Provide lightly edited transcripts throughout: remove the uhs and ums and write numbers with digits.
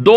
2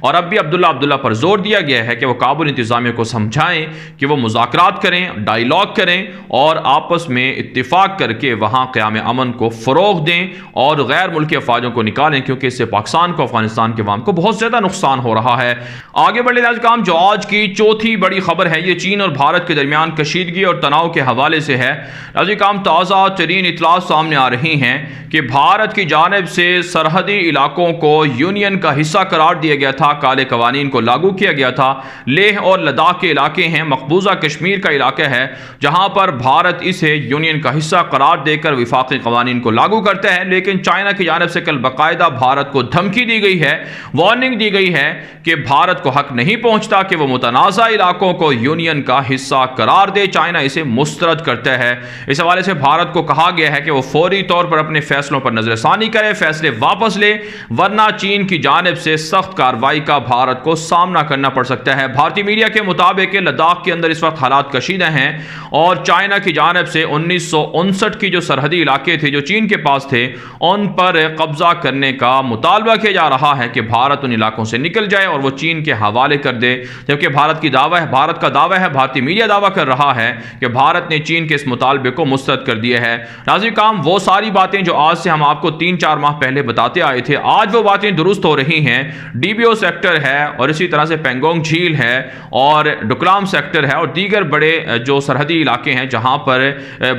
اور اب بھی عبداللہ پر زور دیا گیا ہے کہ وہ کابل انتظامیہ کو سمجھائیں کہ وہ مذاکرات کریں، ڈائیلاگ کریں اور آپس میں اتفاق کر کے وہاں قیام امن کو فروغ دیں اور غیر ملکی افواجوں کو نکالیں، کیونکہ اس سے پاکستان کو، افغانستان کے عوام کو بہت زیادہ نقصان ہو رہا ہے۔ آگے بڑھے ناظرین، جو آج کی چوتھی بڑی خبر ہے یہ چین اور بھارت کے درمیان کشیدگی اور تناؤ کے حوالے سے ہے۔ ناظرین، تازہ ترین اطلاعات سامنے آ رہی ہیں کہ بھارت کی جانب سے سرحدی علاقوں کو یونین کا حصہ قرار دیا گیا تھا، کالے قوانین کو لاگو کیا گیا تھا۔ لیہ اور لداخ کے علاقے ہیں، مقبوضہ کشمیر کا علاقہ ہے جہاں پر بھارت اسے یونین کا حصہ قرار دے کر وفاقی قوانین کو لاگو کرتا ہے، لیکن چائنا کی جانب سے کل باقاعدہ بھارت کو دھمکی دی گئی ہے، وارننگ دی گئی ہے کہ بھارت کو حق نہیں پہنچتا کہ وہ متنازع علاقوں کو یونین کا حصہ قرار دے، چائنا اسے مسترد کرتا ہے۔ اس حوالے سے بھارت کو کہا گیا ہے کہ وہ فوری طور پر اپنے فیصلوں پر نظر ثانی کرے، فیصلے واپس لے، ورنہ چین کی جانب سے سخت کارروائی کا بھارت کو سامنا کرنا پڑ سکتا ہے۔ بھارتی میڈیا کے مطابق لداخ کے اندر اس وقت حالات کشیدہ ہیں اور چائنا کی جانب سے 1959 کی جو سرحدی علاقے تھے جو چین کے پاس تھے ان پر قبضہ کرنے کا مطالبہ کیا جا رہا ہے کہ بھارت ان علاقوں سے نکل جائے اور وہ چین کے حوالے کر دے، جبکہ بھارت کا دعویٰ ہے، بھارتی میڈیا دعویٰ کر رہا ہے کہ بھارت نے چین کے اس مطالبے کو مسترد کر دیا ہے۔ ناظرین، وہ ساری باتیں جو آج سے ہم آپ کو 3-4 ماہ پہلے بتاتے آئے تھے، آج وہ باتیں درست ہو رہی ہیں۔ ڈی بی او سیکٹر ہے اور اسی طرح سے پینگونگ جھیل ہے اور ڈوکلام سیکٹر ہے اور دیگر بڑے جو سرحدی علاقے ہیں جہاں پر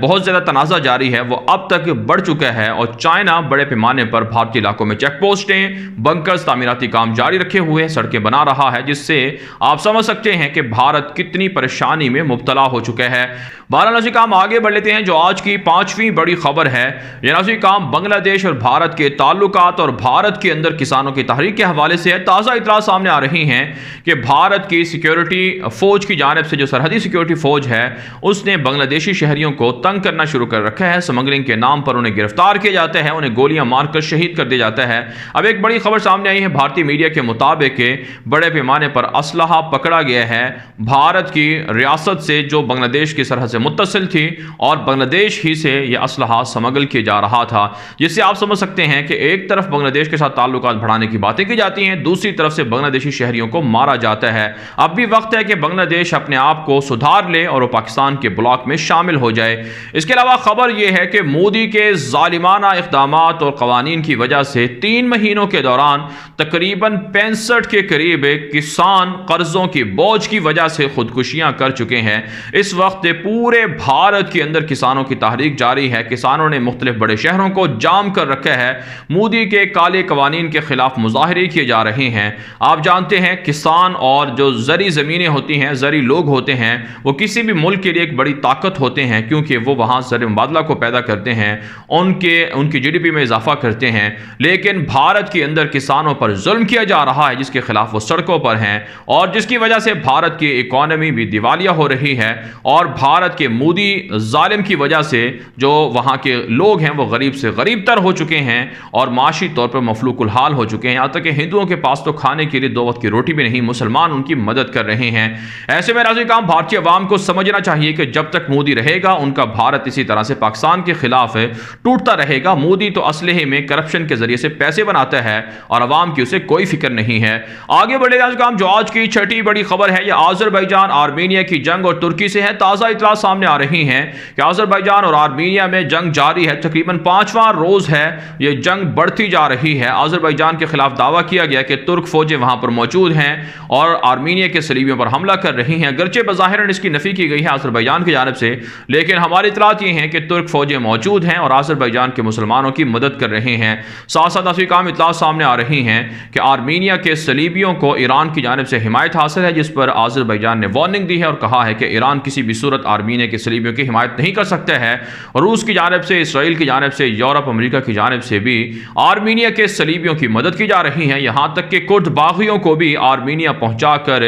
بہت زیادہ تنازع جاری ہے، وہ اب تک بڑھ چکا ہے اور چائنا بڑے پیمانے پر بھارتی علاقوں میں چیک پوسٹیں، بنکرز، تعمیراتی کام جاری رکھے ہوئے سڑکیں بنا رہا ہے، جس سے آپ سمجھ سکتے ہیں کہ بھارت کتنی پریشانی میں مبتلا ہو چکا ہے۔ بہرحال ناظرین، آگے بڑھ لیتے ہیں جو آج کی 5ویں بڑی خبر ہے۔ یہ ناظرین، بنگلہ دیش اور بھارت کے تعلقات اور بھارت کے اندر کسانوں کی تحریک کے حوالے سے ہے۔ تازہ اطلاعات سامنے آ رہی ہیں کہ بھارت کی سیکیورٹی فوج کی جانب سے جو سرحدی سیکیورٹی فوج ہے اس نے بنگلہ دیشی شہریوں کو تنگ کرنا شروع کر رکھا ہے، سمگلنگ کے نام پر انہیں گرفتار کیا جاتا ہے، انہیں گولیاں مار کر شہید کر دیا جاتا ہے۔ اب ایک بڑی خبر سامنے آئی ہے، بھارتی میڈیا کے مطابق بڑے پیمانے پر اسلحہ پکڑا گیا ہے بھارت کی ریاست سے جو بنگلہ دیش کی سرحد سے متصل تھی اور بنگلہ دیش ہی سے یہ اسلحہ سمگل کیا جا رہا تھا، جس سے آپ سمجھ سکتے ہیں کہ ایک طرف بنگلہ دیش کے ساتھ تعلقات بڑھانے کی باتیں کی جاتی ہیں، دوسری طرف سے بنگلہ دیشی شہریوں کو مارا جاتا ہے۔ اب بھی وقت ہے کہ بنگلہ دیش اپنے آپ کو سدھار لے اور وہ پاکستان کے بلاک میں شامل ہو جائے۔ اس کے علاوہ خبر یہ ہے کہ مودی کے ظالمانہ اقدامات اور قوانین کی وجہ سے 3 مہینوں کے دوران تقریباً 65 کے قریب کسان قرضوں کی بوجھ کی وجہ سے خودکشیاں کر چکے ہیں۔ اس وقت پورے بھارت کے اندر کسانوں کی تحریک جاری ہے، کسانوں نے مختلف بڑے شہروں کو جام کر رکھا ہے، مودی کے کالے قوانین کے خلاف مظاہرے کیے جا رہے ہیں۔ آپ جانتے ہیں کسان اور جو زرعی زمینیں ہوتی ہیں، زرعی لوگ ہوتے ہیں، وہ کسی بھی ملک کے لیے ایک بڑی طاقت ہوتے ہیں کیونکہ وہ وہاں زر مبادلہ کو پیدا کرتے ہیں، ان کی جی ڈی پی میں اضافہ کرتے ہیں، لیکن بھارت کے اندر کسانوں پر ظلم کیا جا رہا ہے جس کے خلاف وہ سڑکوں پر ہیں اور جس کی وجہ سے بھارت کی اکانومی بھی دیوالیہ ہو رہی ہے اور بھارت کے مودی ظالم کی وجہ سے جو وہاں کے لوگ ہیں وہ غریب سے غریب تر ہو چکے ہیں اور معاشی طور پر مفلوک الحال ہو چکے ہیں، یہاں تک کہ ہندوؤں کے پاس تو کھانے کے لیے 2 وقت کی روٹی بھی نہیں، مسلمان ان کی مدد کر رہے ہیں۔ ایسے میں ناظرین، بھارتی عوام کو سمجھنا چاہیے کہ جب تک مودی رہے گا ان کا بھارت اسی طرح سے پاکستان کے خلاف ٹوٹتا رہے گا۔ مودی تو اسلحے میں کرپشن کے ذریعے سے پیسے بناتا ہے اور عوام کی اسے کوئی فکر نہیں ہے۔ آگے بڑھے ناظرین، جو آج کی 6ٹھی بڑی خبر ہے یہ آذربائیجان آرمینیا کی جنگ اور ترکی سے ہے۔ تازہ اطلاعات سامنے آ رہی ہیں کہ آذربائیجان اور آرمینیا میں جنگ جاری ہے، تقریباً 5واں روز ہے یہ جنگ بڑھتی جا رہی ہے۔ آذربائیجان کے خلاف دعویٰ کیا گیا کہ ترک فوجیں وہاں پر موجود ہیں اور آرمینیا کے صلیبیوں پر حملہ کر رہی ہیں، اگرچہ بظاہر اس کی نفی کی گئی ہے آذربائیجان کی جانب سے، لیکن ہماری اطلاعات یہ ہیں کہ ترک فوجیں موجود ہیں اور آذربائیجان کے مسلمانوں کی مدد کر رہے ہیں۔ ساتھ ساتھ اطلاعات سامنے آ رہی ہیں کہ آرمینیا کے صلیبیوں کو ایران کی جانب سے حمایت حاصل ہے، جس پر آذربائیجان نے وارننگ دی ہے اور کہا ہے کہ ایران کسی بھی صورت آرمینیا کے صلیبیوں کی حمایت نہیں کر سکتا ہے۔ روس کی جانب سے، اسرائیل کی جانب سے، یورپ، امریکہ کی جانب سے بھی آرمینیا کے صلیبیوں کی مدد کی جا رہی ہے، یہاں تک کہ کرد باغیوں کو بھی آرمینیا پہنچا کر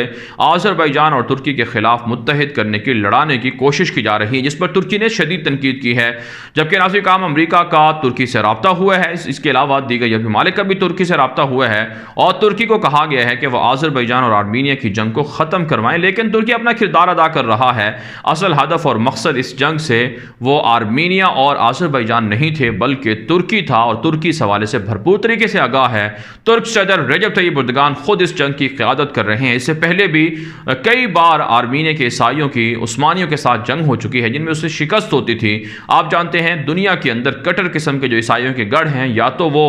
آذربائیجان اور ترکی کے خلاف متحد کرنے کی لڑانے کی کوشش کی جا رہی ہے، جس پر ترکی نے شدید تنقید کی ہے۔ جبکہ ناظرین، امریکہ کا ترکی سے رابطہ ہوا ہے، اس کے علاوہ دیگر یورپی ممالک کا بھی ترکی سے رابطہ ہوا ہے اور ترکی کو کہا گیا ہے کہ وہ آذربائیجان اور آرمینیا کی جنگ کو ختم کروائیں، لیکن ترکی اپنا کردار ادا کر رہا ہے۔ اصل ہدف اور مقصد اس جنگ سے وہ آرمینیا اور آذربائیجان نہیں تھے بلکہ ترکی ترکی تھا اور ترکی اس حوالے سے بھرپور طریقے سے آگاہ ہے۔ ترک صدر رجب طیب اردگان خود اس جنگ کی قیادت کر رہے ہیں۔ اس سے پہلے بھی کئی بار آرمینیا کے عیسائیوں کی عثمانیوں کے ساتھ جنگ ہو چکی ہے جن میں اسے شکست ہوتی تھی۔ آپ جانتے ہیں دنیا کے اندر کٹر قسم کے جو عیسائیوں کے گڑھ ہیں، یا تو وہ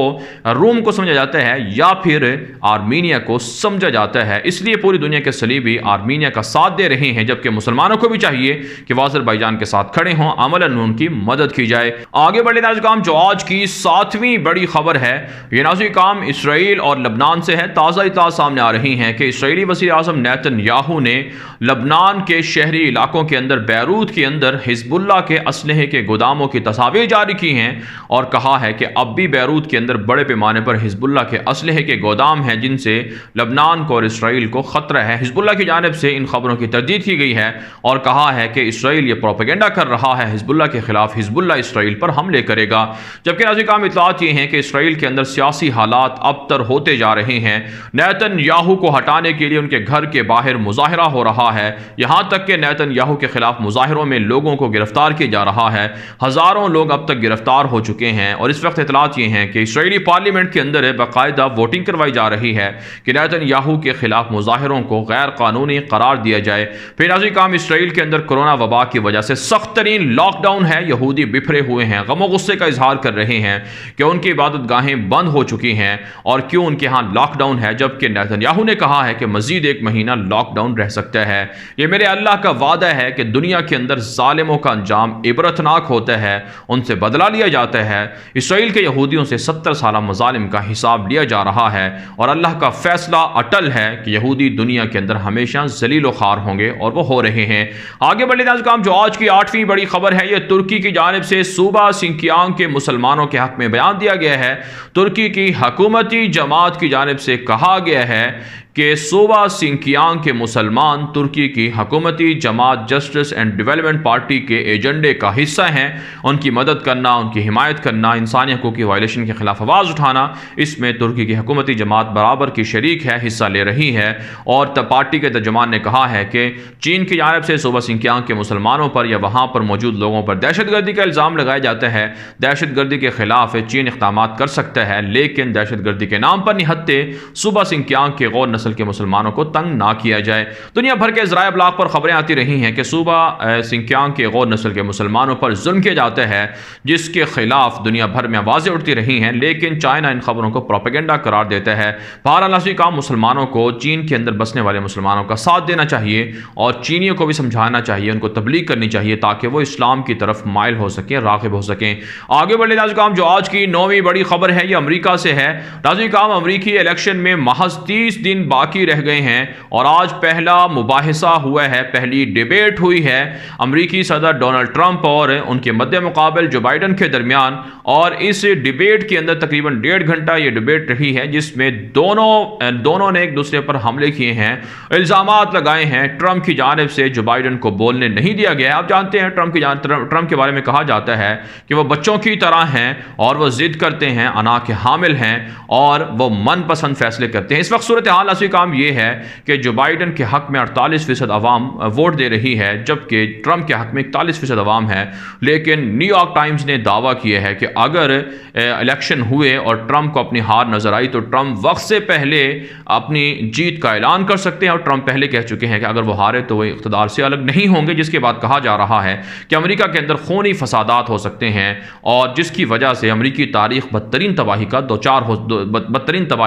روم کو سمجھا جاتا ہے یا پھر آرمینیا کو سمجھا جاتا ہے، اس لیے پوری دنیا کے صلیبی آرمینیا کا ساتھ دے رہے ہیں، جبکہ مسلمانوں کو بھی چاہیے کہ وہ آذربائیجان کے ساتھ کھڑے ہوں، عملاً ان کی مدد کی جائے۔ آگے بڑھے ناظرین کام جو آج کی 7ویں بڑی خبر ہے، یہ ناظرین کام اسرائیل اور لبنان سے ہے۔ تازہ اطلاعات سامنے آ رہی ہیں کہ اسرائیلی وزیر اعظم نیتن یاہو نے لبنان کے شہری علاقوں کے اندر بیروت کے اندر حزب اللہ کے اسلحے کے گوداموں کی تصاویر جاری کی ہیں اور کہا ہے کہ اب بھی بیروت کے اندر بڑے پیمانے پر حزب اللہ کے اسلحے کے گودام ہیں جن سے لبنان کو اور اسرائیل کو خطرہ ہے۔ حزب اللہ کی جانب سے ان خبروں کی تردید کی گئی ہے اور کہا ہے کہ اسرائیل یہ پروپیگنڈا کر رہا ہے حزب اللہ کے خلاف، حزب اللہ اسرائیل پر حملے کرے گا۔ جبکہ ناظرین کام اطلاعات یہ ہیں کہ اسرائیل کے اندر سیاسی حالات ابتر ہوتے جا رہے ہیں۔ نیتن یاہو کو ہٹانے کے لیے ان کے گھر کے باہر مظاہرہ ہو رہا ہے، یہاں تک کہ نیتن یاہو کے خلاف مظاہروں میں لوگوں کو گرفتار کیا جا رہا ہے۔ ہزاروں لوگ اب تک گرفتار ہو چکے ہیں اور اس وقت اطلاعات یہ ہیں کہ اسرائیلی پارلیمنٹ کے اندر باقاعدہ ووٹنگ کروائی جا رہی ہے کہ نیتن یاہو کے خلاف مظاہروں کو غیر قانونی قرار دیا جائے۔ پھر ناظرین کام اسرائیل کے اندر کورونا وبا کی وجہ سے سخت ترین لاک ڈاؤن ہے، یہودی بپھرے ہوئے ہیں، غم و غصے کا اظہار کر رہے ہیں کہ ان کی عبادت گاہیں بند ہو چکی ہیں اور کیوں ان کے ہاں لاک ڈاؤن ہے، جبکہ نیتن یاہو نے کہا ہے کہ مزید 1 مہینہ لاک ڈاؤن رہ سکتا ہے۔ یہ میرے اللہ کا وعدہ ہے کہ دنیا کے اندر ظالموں کا انجام عبرتناک ہوتا ہے، ان سے بدلہ لیا جاتا ہے۔ اسرائیل کے یہودیوں سے 70 سالہ مظالم کا حساب لیا جا رہا ہے اور اللہ کا فیصلہ اٹل ہے کہ یہودی دنیا کے اندر ہمیشہ ذلیل و خوار ہوں گے اور وہ ہو رہے ہیں۔ آگے بڑھے ناظرین کام جو آج کی 8ویں بڑی خبر ہے، یہ ترکی کی جانب سے صوبہ سنکیانگ کے مسلمانوں کے حق میں بیان دیا گیا ہے۔ ترکی کی حکومتی جماعت کی جانب سے کہا گیا ہے کہ صوبہ سنکیانگ کے مسلمان ترکی کی حکومتی جماعت جسٹس اینڈ ڈیولپمنٹ پارٹی کے ایجنڈے کا حصہ ہیں۔ ان کی مدد کرنا، ان کی حمایت کرنا، انسانی حقوق کی وائلیشن کے خلاف آواز اٹھانا، اس میں ترکی کی حکومتی جماعت برابر کی شریک ہے، حصہ لے رہی ہے۔ اور پارٹی کے ترجمان نے کہا ہے کہ چین کی جانب سے صوبہ سنکیانگ کے مسلمانوں پر یا وہاں پر موجود لوگوں پر دہشت گردی کا الزام لگایا جاتا ہے۔ دہشت گردی کے خلاف چین اقدامات کر سکتا ہے، لیکن دہشت گردی کے نام پر نہتے صوبہ سنکیانگ کے غور نسل کے مسلمانوں کو تنگ نہ کیا جائے۔ دنیا بھر کے ذرائع ابلاغ پر خبریں آتی رہی ہیں کہ صوبہ سنکیانگ کے غور نسل کے مسلمانوں پر ظلم کیا جاتا ہے، جس کے خلاف دنیا بھر میں آوازیں اٹھتی رہی ہیں، لیکن چائنا ان خبروں کو پروپیگنڈا قرار دیتا ہے۔ بہرحال ناظرین کام مسلمانوں کو چین کے اندر بسنے والے مسلمانوں کا ساتھ دینا چاہیے اور چینیوں کو بھی سمجھانا چاہیے، ان کو تبلیغ کرنی چاہیے تاکہ وہ اسلام کی طرف مائل ہو سکیں، راغب ہو سکیں۔ آگے بڑھے ناظرین کام جو آج کی 9ویں بڑی خبر ہے، یہ امریکہ سے ہے۔ ناظرین کام امریکی الیکشن میں محض 30 دن باقی رہ گئے ہیں اور آج پہلا مباحثہ ہوا ہے، پہلی ڈیبیٹ ہوئی ہے امریکی صدر ڈونلڈ ٹرمپ اور ان کے مد مقابل جو بائیڈن کے درمیان، اور اس ڈیبیٹ کے اندر تقریباً 1.5 گھنٹہ یہ ڈیبیٹ رہی ہے، جس میں دونوں نے ایک دوسرے پر حملے کیے ہیں، الزامات لگائے ہیں۔ ٹرمپ کی جانب سے جو بائیڈن کو بولنے نہیں دیا گیا ہے۔ آپ جانتے ہیں ٹرمپ کے بارے میں کہا جاتا ہے کہ وہ بچوں کی طرح ہیں اور وہ ضد کرتے ہیں، انا کے حامل ہیں اور وہ من پسند فیصلے کرتے ہیں۔ اس وقت صورتحال اصلی کام یہ ہے کہ جو بائیڈن کے حق میں 48% عوام ووٹ دے رہی ہے، جبکہ ٹرمپ کے حق میں 41% عوام ہے، لیکن نیو یارک ٹائمز نے دعویٰ کیا ہے کہ اگر الیکشن ہوئے اور ٹرمپ کو اپنی ہار نظر آئی تو ٹرمپ وقت سے پہلے اپنی جیت کا اعلان کر سکتے ہیں، اور ٹرمپ پہلے کہہ چکے ہیں کہ اگر وہ ہارے تو وہ اقتدار سے الگ نہیں ہوں گے، جس کے بعد کہا جا رہا ہے کہ امریکہ کے اندر خونی فسادات ہو سکتے ہیں اور جس کی وجہ سے امریکی تاریخ بدترین تباہی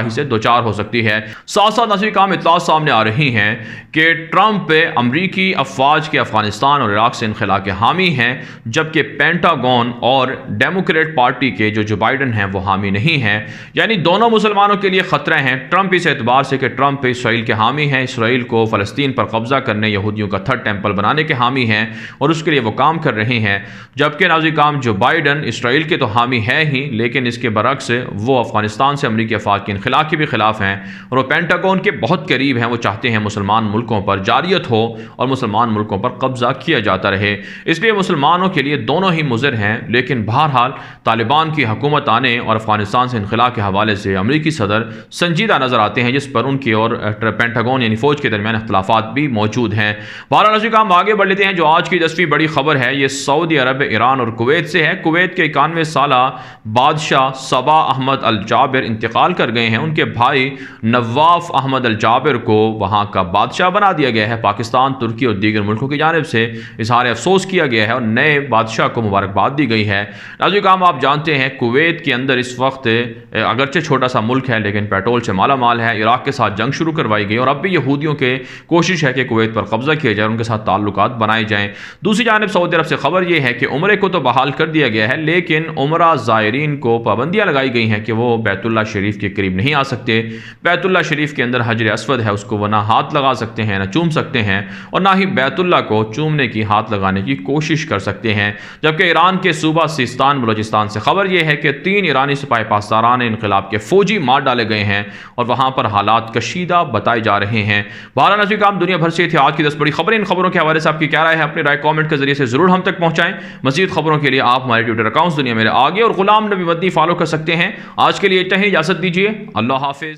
سے دوچار ہو سکتی ہے۔ ساتھ ساتھ ناظرین کام اطلاعات سامنے آ رہی ہیں کہ ٹرمپ امریکی افواج کے افغانستان اور عراق سے انخلا کے حامی ہیں، جبکہ پینٹاگون اور ڈیموکریٹ پارٹی کے جو بائیڈن ہیں وہ حامی نہیں ہیں، یعنی دونوں مسلمانوں کے لیے خطرہ ہیں۔ ٹرمپ اس اعتبار سے کہ ٹرمپ اسرائیل کے حامی ہیں، اسرائیل کو فلسطین پر قبضہ کرنے، یہودیوں کا 3rd ٹیمپل بنانے کے حامی ہیں اور اس کے لیے وہ کام کر رہے ہیں، جبکہ ناظرین کام جو بائیڈن اسرائیل کے تو حامی ہے ہی، لیکن اس کے برعکس وہ افغانستان سے امریکی افواج کے انخلا کے بھی خلاف ہیں اور وہ پینٹاگون ان کے بہت قریب ہیں، وہ چاہتے ہیں مسلمان ملکوں پر جاریت ہو اور مسلمان ملکوں پر قبضہ کیا جاتا رہے، اس لیے مسلمانوں کے لیے دونوں ہی مضر ہیں۔ لیکن بہرحال طالبان کی حکومت آنے اور افغانستان سے انخلا کے حوالے سے امریکی صدر سنجیدہ نظر آتے ہیں، جس پر ان کی اور پینٹاگون یعنی فوج کے درمیان اختلافات بھی موجود ہیں۔ بہرحال ناظرین ہم آگے بڑھ لیتے ہیں۔ جو آج کی 10ویں بڑی خبر ہے یہ سعودی عرب، ایران اور کویت سے ہے۔ کویت کے 91 سالہ بادشاہ صبا احمد الجابر انتقال کر گئے ہیں۔ ان کے بھائی نواف احمد الجابر کو وہاں کا بادشاہ بنا دیا گیا ہے۔ پاکستان، ترکی اور دیگر ملکوں کی جانب سے اظہار افسوس کیا گیا ہے اور نئے بادشاہ کو مبارکباد دی گئی ہے۔ ناظرین آپ جانتے ہیں کویت کے اندر اس وقت اگرچہ چھوٹا سا ملک ہے لیکن پیٹرول سے مالا مال ہے۔ عراق کے ساتھ جنگ شروع کروائی گئی اور اب بھی یہودیوں کے کوشش ہے کہ کویت پر قبضہ کیا جائے اور ان کے ساتھ تعلقات بنائے جائیں۔ دوسری جانب سعودی عرب سے خبر یہ ہے کہ عمرے کو تو بحال کر دیا گیا ہے لیکن عمرہ زائرین کو پابندیاں لگائی گئی ہیں کہ وہ بیت اللہ شریف کے قریب نہیں آ سکتے۔ بیت اللہ شریف کے اندر حجر اسود ہے، اس کو وہ نہ ہاتھ لگا سکتے ہیں، نہ چوم سکتے ہیں اور نہ ہی بیت اللہ کو چومنے کی، ہاتھ لگانے کی کوشش کر سکتے ہیں۔ جبکہ ایران کے صوبہ سیستان بلوچستان سے خبر یہ ہے کہ 3 ایرانی سپاہی پاسداران انقلاب کے فوجی مار ڈالے گئے ہیں اور وہاں پر حالات کشیدہ بتائے جا رہے ہیں۔ بہرحال ناظرین کام دنیا بھر سے تھی آج کی 10 بڑی خبریں۔ ان خبروں کے حوالے سے آپ کی کیا رائے ہے؟ اپنی رائے کامنٹ کے ذریعے سے ضرور ہم تک پہنچائیں۔ مزید خبروں کے لیے آپ ہمارے ٹویٹر اکاؤنٹس دنیا میرے آگے اور غلام نبی مدنی فالو کر سکتے ہیں۔ آج کے لیے اتنا ہی، اجازت دیجیے، اللہ حافظ۔